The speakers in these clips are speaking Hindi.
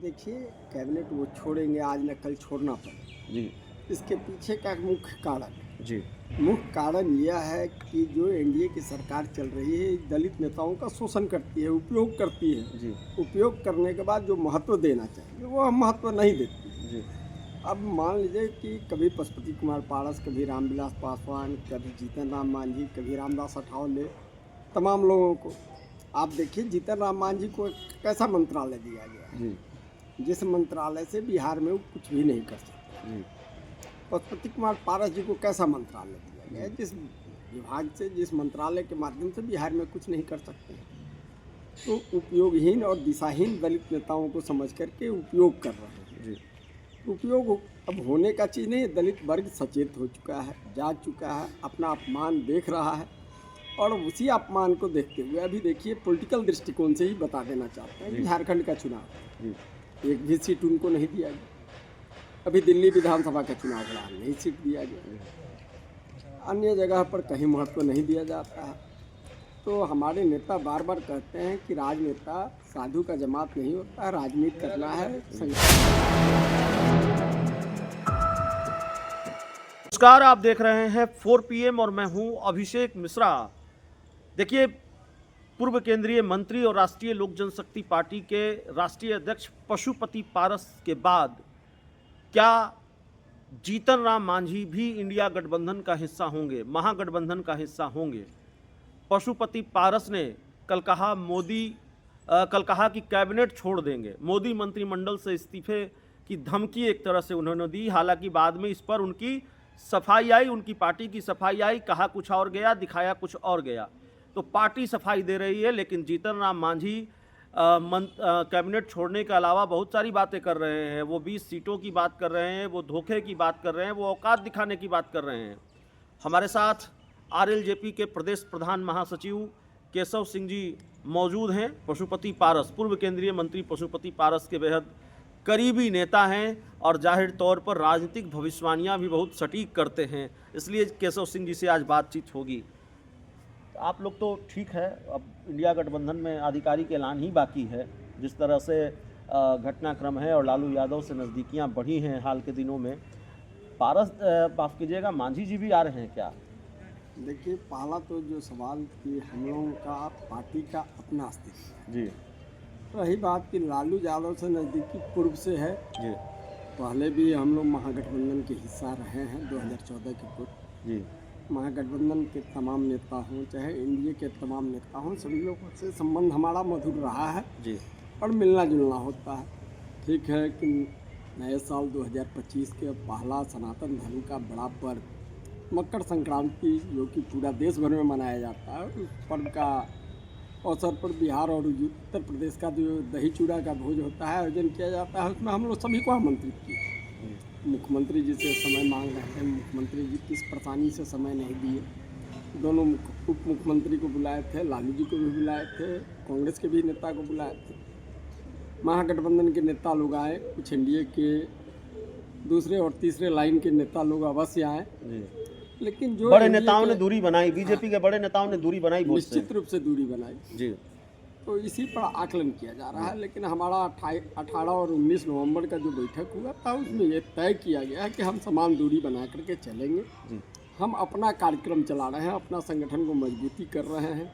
देखिए, कैबिनेट वो छोड़ेंगे आज न कल छोड़ना पड़े। जी, इसके पीछे का मुख्य कारण जी, मुख्य कारण यह है कि जो एनडीए की सरकार चल रही है, दलित नेताओं का शोषण करती है, उपयोग करती है। जी, उपयोग करने के बाद जो महत्व देना चाहिए, वो हम महत्व नहीं देती है। जी, अब मान लीजिए कि कभी पशुपति कुमार पारस, कभी रामविलास पासवान, कभी जीतन राम मांझी, कभी रामदास अठावले, तमाम लोगों को आप देखिए जीतन राम मांझी को एक कैसा मंत्रालय दिया गया है, जी, जिस मंत्रालय से बिहार में वो कुछ भी नहीं कर सकते। जी, पशुपति कुमार पारस जी को कैसा मंत्रालय दिया गया है, जी, जिस विभाग से, जिस मंत्रालय के माध्यम से बिहार में कुछ नहीं कर सकते हैं। तो उपयोगहीन और दिशाहीन दलित नेताओं को समझ करके उपयोग कर रहे हैं। जी, उपयोग अब होने का चीज़ नहीं है। दलित वर्ग सचेत हो चुका है, जाग चुका है, अपना अपमान देख रहा है और उसी अपमान को देखते हुए अभी देखिए पॉलिटिकल दृष्टिकोण से ही बता देना चाहते हैं कि जी, झारखंड का चुनाव जी, एक भी सीट उनको नहीं दिया गया। अभी दिल्ली विधानसभा का चुनाव रहा, नहीं सीट दिया गया। अन्य जगह पर कहीं महत्व नहीं दिया जाता है। तो हमारे नेता बार बार कहते हैं कि राजनेता साधु का जमात नहीं होता है, राजनीति करना है। नमस्कार, आप देख रहे हैं 4 PM और मैं हूं अभिषेक मिश्रा। देखिए, पूर्व केंद्रीय मंत्री और राष्ट्रीय लोक जनशक्ति पार्टी के राष्ट्रीय अध्यक्ष पशुपति पारस के बाद क्या जीतन राम मांझी भी इंडिया गठबंधन का हिस्सा होंगे, महागठबंधन का हिस्सा होंगे? पशुपति पारस ने कल कहा कि कैबिनेट छोड़ देंगे। मोदी मंत्रिमंडल से इस्तीफे की धमकी एक तरह से उन्होंने दी। हालांकि बाद में इस पर उनकी सफाई आई, उनकी पार्टी की सफाई आई, कहा कुछ और गया, दिखाया कुछ और गया। तो पार्टी सफाई दे रही है, लेकिन जीतन राम मांझी कैबिनेट छोड़ने के अलावा बहुत सारी बातें कर रहे हैं। वो 20 सीटों की बात कर रहे हैं, वो धोखे की बात कर रहे हैं, वो औकात दिखाने की बात कर रहे हैं। हमारे साथ आरएलजेपी के प्रदेश प्रधान महासचिव केशव सिंह जी मौजूद हैं। पशुपति पारस, पूर्व केंद्रीय मंत्री पशुपति पारस के बेहद करीबी नेता हैं और जाहिर तौर पर राजनीतिक भविष्यवाणियां भी बहुत सटीक करते हैं, इसलिए केशव सिंह जी से आज बातचीत होगी। आप लोग तो ठीक है, अब इंडिया गठबंधन में आधिकारिक ऐलान ही बाकी है। जिस तरह से घटनाक्रम है और लालू यादव से नज़दीकियां बढ़ी हैं हाल के दिनों में, पारस माफ़ कीजिएगा, मांझी जी भी आ रहे हैं क्या? देखिए, पहला तो जो सवाल कि हम लोगों का पार्टी का अपना अस्तित्व है। जी, रही बात कि लालू यादव से नज़दीकी पूर्व से है, जी, पहले भी हम लोग महागठबंधन के हिस्सा रहे हैं 2014 के पूर्व। जी, महागठबंधन के तमाम नेता हों, चाहे एनडीए के तमाम नेता हों, सभी लोगों से संबंध हमारा मधुर रहा है जी, और मिलना जुलना होता है। ठीक है कि नए साल 2025 के पहला सनातन धर्म का बड़ा पर्व मकर संक्रांति, जो कि पूरा देश भर में मनाया जाता है, उस पर्व का अवसर पर बिहार और उत्तर प्रदेश का जो दही चूड़ा का भोज होता है, आयोजन किया जाता है। उसमें हम लोग सभी को आमंत्रित किए। मुख्यमंत्री जी से समय मांग रहे थे, मुख्यमंत्री जी किस परेशानी से समय नहीं दिए। दोनों उप मुख्यमंत्री को बुलाए थे, लालू जी को भी बुलाए थे, कांग्रेस के भी नेता को बुलाए थे। महागठबंधन के नेता लोग आए, कुछ एनडीए के दूसरे और तीसरे लाइन के नेता लोग अवश्य आए, जी। लेकिन जो बड़े NDA नेताओं ने के दूरी बनाई, बीजेपी के बड़े नेताओं ने दूरी बनाई वोट से। निश्चित रूप से दूरी बनाई। जी, तो इसी पर आकलन किया जा रहा है। लेकिन हमारा 18 और 19 नवंबर का जो बैठक हुआ था, उसमें ये तय किया गया है कि हम समान दूरी बना करके चलेंगे। जी, हम अपना कार्यक्रम चला रहे हैं, अपना संगठन को मजबूती कर रहे हैं।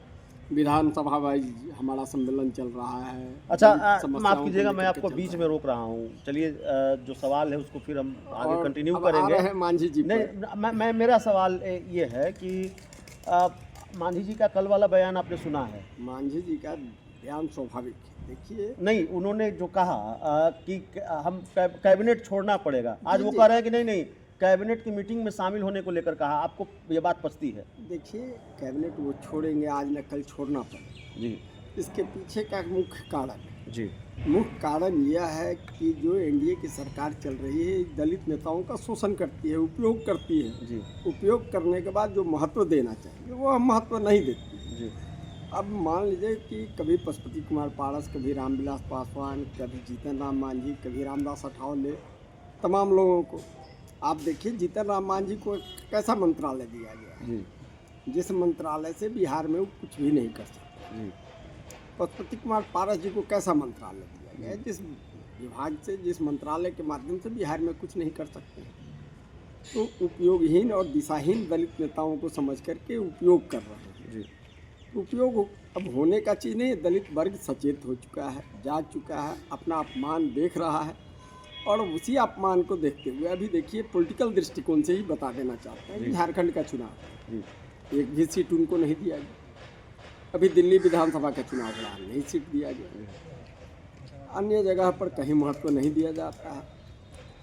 विधानसभा वाइज हमारा सम्मेलन चल रहा है। अच्छा, समस्याओं माफ़ को कीजिएगा, लेकर मैं के आपको चल बीच रहा में रोक रहा हूँ। चलिए, जो सवाल है उसको फिर हम है। आगे और कंटिन्यू अब आ करेंगे। रहे हैं मांझी जी पर। नहीं, मैं मेरा सवाल ये है कि मांझी जी का कल वाला बयान आपने सुना है? मांझी जी का बयान स्वाभाविक है। देखिए, नहीं, उन्होंने जो कहा कि हम कैबिनेट छोड़ना पड़ेगा, आज जी, वो जी। कह रहे हैं कि नहीं नहीं, कैबिनेट की मीटिंग में शामिल होने को लेकर कहा। आपको ये बात पचती है? देखिए, कैबिनेट वो छोड़ेंगे आज न कल छोड़ना पड़ेगा। जी, इसके पीछे का मुख्य कारण जी, मुख्य कारण यह है कि जो एनडीए की सरकार चल रही है, दलित नेताओं का शोषण करती है, उपयोग करती है। जी, उपयोग करने के बाद जो महत्व देना चाहिए, वो हम महत्व नहीं देती। जी, अब मान लीजिए कि कभी पशुपति कुमार पारस, कभी रामविलास पासवान, कभी जीतन राम मांझी, कभी रामदास अठावले, तमाम लोगों को आप देखिए जीतन राम मांझी को एक कैसा मंत्रालय दिया गया है, जी, जिस मंत्रालय से बिहार में वो कुछ भी नहीं कर सकते। जी, पशुपति कुमार पारस जी को कैसा मंत्रालय दिया गया है, जिस विभाग से, जिस मंत्रालय के माध्यम से बिहार में कुछ नहीं कर सकते हैं। तो उपयोगहीन और दिशाहीन दलित नेताओं को समझ करके उपयोग कर रहे हैं। जी उपयोग अब होने का चीज़ नहीं है। दलित वर्ग सचेत हो चुका है, जाग चुका है, अपना अपमान देख रहा है और उसी अपमान को देखते हुए अभी देखिए पॉलिटिकल दृष्टिकोण से ही बता देना चाहते हैं कि झारखंड का चुनाव जी एक भी सीट उनको नहीं दिया गया। अभी दिल्ली विधानसभा का चुनाव लड़ा, नहीं सीट दिया गया। अन्य जगह पर कहीं महत्व नहीं दिया जाता है।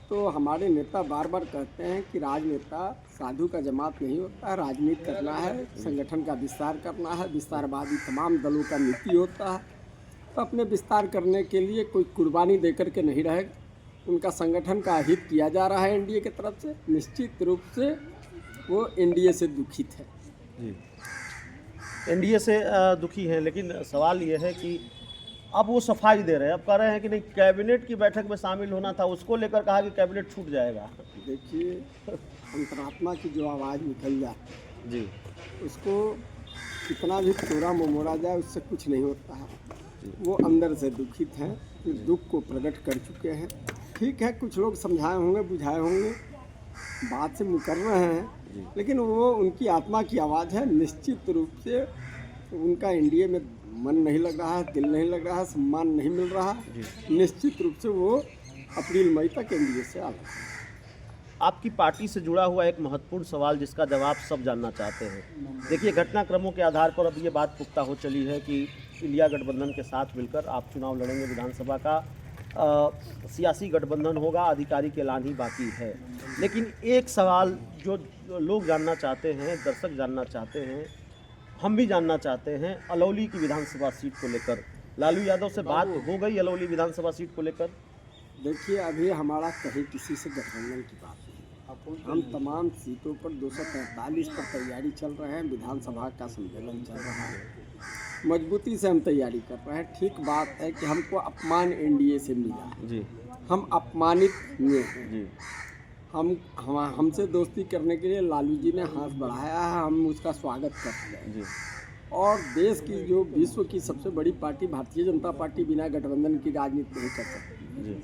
तो हमारे नेता बार बार कहते हैं कि राजनेता साधु का जमात नहीं होता है, राजनीति करना है, संगठन का विस्तार करना है, विस्तारवादी तमाम दलों का नीति होता है। तो अपने विस्तार करने के लिए कोई कुर्बानी देकर के नहीं रहेगा। उनका संगठन का हित किया जा रहा है एनडीए की तरफ से, निश्चित रूप से वो एनडीए से दुखित है। जी एनडीए से दुखी हैं, लेकिन सवाल ये है कि अब वो सफाई दे रहे हैं। अब कह रहे हैं कि नहीं, कैबिनेट की बैठक में शामिल होना था, उसको लेकर कहा कि कैबिनेट छूट जाएगा। देखिए अंतरात्मा की जो आवाज़ निकल जाती है जी उसको कितना भी तोड़ा ममोड़ा जाए उससे कुछ नहीं होता है। वो अंदर से दुखित हैं, फिर दुख को प्रकट कर चुके हैं। ठीक है, कुछ लोग समझाए होंगे, बुझाए होंगे, बात से मुकर रहे हैं, लेकिन वो उनकी आत्मा की आवाज़ है। निश्चित रूप से उनका एनडीए में मन नहीं लग रहा है, दिल नहीं लग रहा है, सम्मान नहीं मिल रहा है। निश्चित रूप से वो अप्रैल मई तक एनडीए से आ गए। आपकी पार्टी से जुड़ा हुआ एक महत्वपूर्ण सवाल जिसका जवाब सब जानना चाहते हैं। देखिए घटनाक्रमों के आधार पर अब ये बात पुख्ता हो चली है कि इंडिया गठबंधन के साथ मिलकर आप चुनाव लड़ेंगे विधानसभा का। सियासी गठबंधन होगा, आधिकारिक ऐलान ही बाकी है। लेकिन एक सवाल जो लोग जानना चाहते हैं, दर्शक जानना चाहते हैं, हम भी जानना चाहते हैं, अलौली की विधानसभा सीट को लेकर लालू यादव से बात हो गई अलौली विधानसभा सीट को लेकर? देखिए अभी हमारा कहीं किसी से गठबंधन की बात नहीं। हम तमाम सीटों पर 243 पर तैयारी चल रहे हैं। विधानसभा का सम्मेलन चल रहा है, मजबूती से हम तैयारी कर रहे हैं। ठीक बात है कि हमको अपमान एनडीए से मिला जी, हम अपमानित हुए हैं जी, हमसे दोस्ती करने के लिए लालू जी ने हाथ बढ़ाया है, हम उसका स्वागत करते हैं। जी, और देश की जो विश्व की सबसे बड़ी पार्टी भारतीय जनता पार्टी बिना गठबंधन की राजनीति नहीं कर सकती। जी,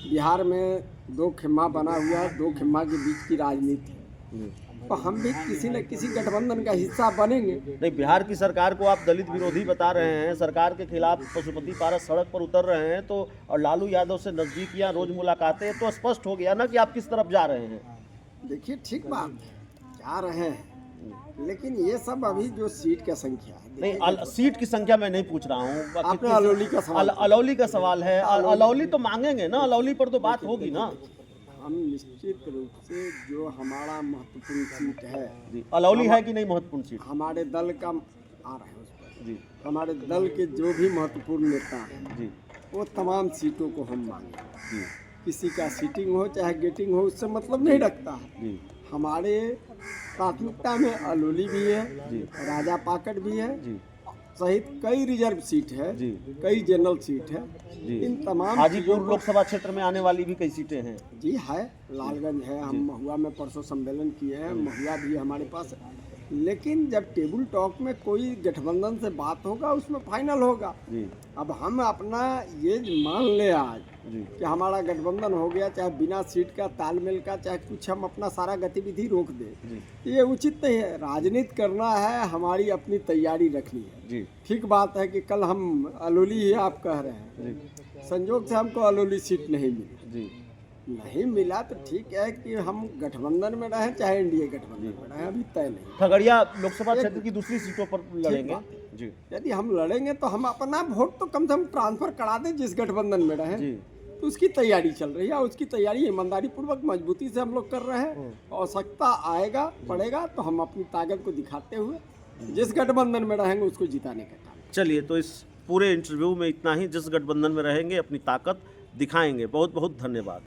बिहार में दो खिम्मा बना हुआ है, दो खिम्मा के बीच की राजनीति है। जी। तो हम भी किसी न किसी गठबंधन का हिस्सा बनेंगे। नहीं, बिहार की सरकार को आप दलित विरोधी बता रहे हैं, सरकार के खिलाफ पशुपति पारस सड़क पर उतर रहे हैं, तो और लालू यादव से नज़दीकियां, रोज मुलाकातें, तो स्पष्ट हो गया ना कि आप किस तरफ जा रहे हैं। देखिए ठीक बात है, जा रहे हैं, लेकिन ये सब अभी जो सीट का संख्या है, नहीं, सीट की संख्या मैं नहीं पूछ रहा हूँ। आपने अलौली का सवाल अलौली का सवाल है। अलौली तो मांगेंगे ना, अलौली पर तो बात होगी ना। हम निश्चित रूप से जो हमारा महत्वपूर्ण सीट है जी, अलौली है कि नहीं महत्वपूर्ण सीट? हमारे दल का आ रहे हैं उस पर जी, हमारे दल के जो भी महत्वपूर्ण नेता हैं जी, वो तमाम सीटों को हम मांगे। जी, किसी का सीटिंग हो चाहे गेटिंग हो, उससे मतलब नहीं रखता है। जी, हमारे प्राथमिकता में अलौली भी है, जी, राजा पाकड़ भी है, जी, सहित कई रिजर्व सीट है, जी, कई जनरल सीट है। जी। इन तमाम हाजीपुर लोकसभा क्षेत्र में आने वाली भी कई सीटें हैं। जी है, लालगंज है, हम महुआ में परसों सम्मेलन किए हैं, महुआ भी हमारे पास है। लेकिन जब टेबल टॉक में कोई गठबंधन से बात होगा उसमें फाइनल होगा। जी, अब हम अपना ये मान ले आज जी, कि हमारा गठबंधन हो गया, चाहे बिना सीट का तालमेल का, चाहे कुछ, हम अपना सारा गतिविधि रोक दें, जी, ये उचित नहीं है। राजनीति करना है, हमारी अपनी तैयारी रखनी है। जी, ठीक बात है कि कल हम अलौली ही आप कह रहे हैं, जी, संजोग से हमको अलौली सीट नहीं मिली, जी, नहीं मिला तो ठीक है कि हम गठबंधन में रहें चाहे एनडीए गठबंधन में रहें, अभी तय नहीं। खगड़िया लोकसभा क्षेत्र की दूसरी सीटों पर लड़ेंगे। जी, यदि हम लड़ेंगे तो हम अपना वोट तो कम से कम ट्रांसफर करा दें जिस गठबंधन में रहें। जी, तो उसकी तैयारी चल रही है, उसकी तैयारी ईमानदारी पूर्वक मजबूती से हम लोग कर रहे हैं। आवश्यकता आएगा पड़ेगा तो हम अपनी ताकत को दिखाते हुए जिस गठबंधन में रहेंगे उसको जिताने का काम। चलिए, तो इस पूरे इंटरव्यू में इतना ही। जिस गठबंधन में रहेंगे अपनी ताकत दिखाएंगे। बहुत बहुत धन्यवाद।